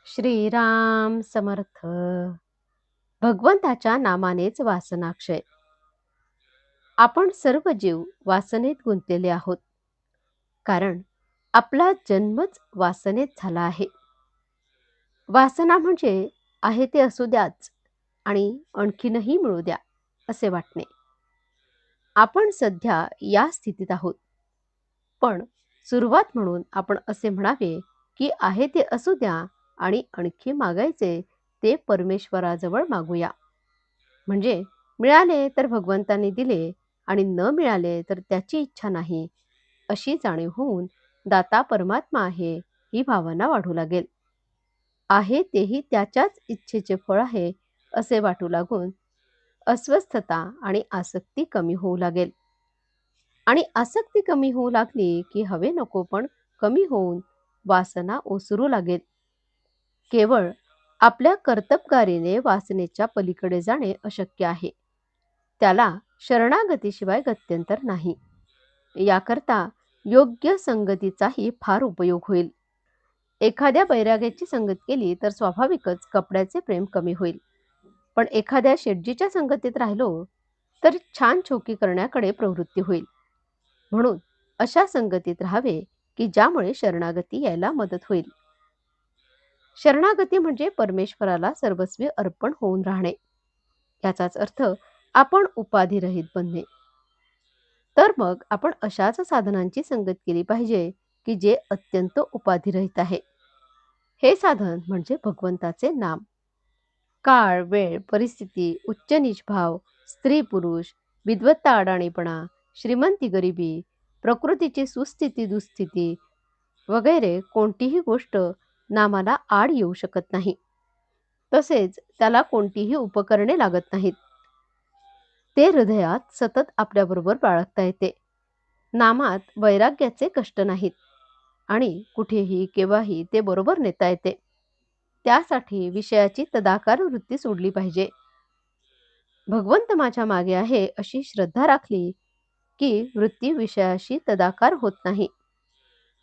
श्रीराम समर्थ. भगवंताच्या नामानेच वासनाक्षय. आपण सर्व जीव वासनेत गुंतलेले आहोत, कारण आपला जन्मच वासनेत झाला आहे. वासना म्हणजे आहे ते असू द्याच आणि आणखीनही मिळू द्या असे वाटणे. आपण सध्या या स्थितीत आहोत, पण सुरुवात म्हणून आपण असे म्हणावे की आहे ते असू द्या आणि आणखी मागायचे ते परमेश्वराजवळ मागूया. म्हणजे मिळाले तर भगवंतांनी दिले आणि न मिळाले तर त्याची इच्छा नाही अशी जाणीव होऊन दाता परमात्मा आहे ही भावना वाढू लागेल. आहे तेही त्याच्याच इच्छेचे फळ आहे असे वाटू लागून अस्वस्थता आणि आसक्ती कमी होऊ लागेल. आणि आसक्ती कमी होऊ लागली की हवे नको पण कमी होऊन वासना ओसरू लागेल. केवळ आपल्या कर्तबगारीने वासनेच्या पलीकडे जाणे अशक्य आहे. त्याला शरणागतीशिवाय गत्यंतर नाही. याकरता योग्य संगतीचाही फार उपयोग होईल. एखाद्या बैराग्याची संगत केली तर स्वाभाविकच कपड्याचे प्रेम कमी होईल. पण एखाद्या शेटजीच्या संगतीत राहिलो तर छान छोकी करण्याकडे प्रवृत्ती होईल. म्हणून अशा संगतीत राहावे की ज्यामुळे शरणागती यायला मदत होईल. शरणागती म्हणजे परमेश्वराला सर्वस्वी अर्पण होऊन राहणे. याचाच अर्थ आपण उपाधिरहित बनणे. तर मग आपण अशाच साधनांची संगत केली पाहिजे की जे अत्यंत उपाधिरहित आहे. हे साधन म्हणजे भगवंताचे नाम. काळ, वेळ, परिस्थिती, उच्च नीच भाव, स्त्री पुरुष, विद्वत्ता अडाणीपणा, श्रीमंती गरिबी, प्रकृतीची सुस्थिती दुस्थिती वगैरे कोणतीही गोष्ट नामाला आड येऊ शकत नाही. तसेच त्याला कोणतीही उपकरणे लागत नाहीत. ते हृदयात सतत आपल्याबरोबर बाळगता येते. नामात वैराग्याचे कष्ट नाहीत आणि कुठेही केव्हाही ते बरोबर नेता येते. त्यासाठी विषयाची तदाकार वृत्ती सोडली पाहिजे. भगवंत माझ्या मागे आहे अशी श्रद्धा राखली की वृत्ती विषयाशी तदाकार होत नाही.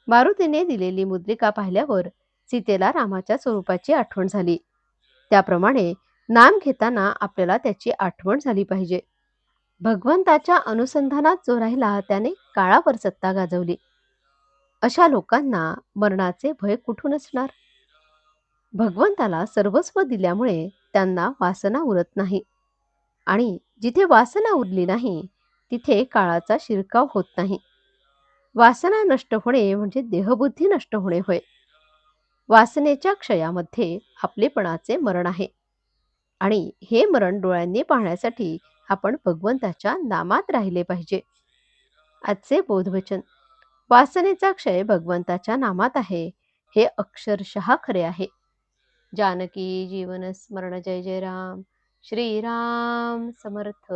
मारुतीने दिलेली मुद्रिका पाहिल्यावर सीतेला रामाच्या स्वरूपाची आठवण झाली. त्याप्रमाणे नाम घेताना आपल्याला त्याची आठवण झाली पाहिजे. भगवंताच्या अनुसंधानात जो राहिला त्याने काळावर सत्ता गाजवली. अशा लोकांना मरणाचे भय कुठून असणार? भगवंताला सर्वस्व दिल्यामुळे त्यांना वासना उरत नाही. आणि जिथे वासना उरली नाही तिथे काळाचा शिरकाव होत नाही. वासना नष्ट होणे म्हणजे देहबुद्धी नष्ट होणे होय. वासनेच्या क्षयामध्ये आपलेपणाचे मरण आहे. आणि हे मरण डोळ्यांनी पाहण्यासाठी आपण भगवंताच्या नामात राहिले पाहिजे. आजचे बोधवचन. वासनेचा क्षय भगवंताच्या नामात आहे हे अक्षरशः खरे आहे. जानकी जीवन स्मरण. जय जय राम. श्रीराम समर्थ.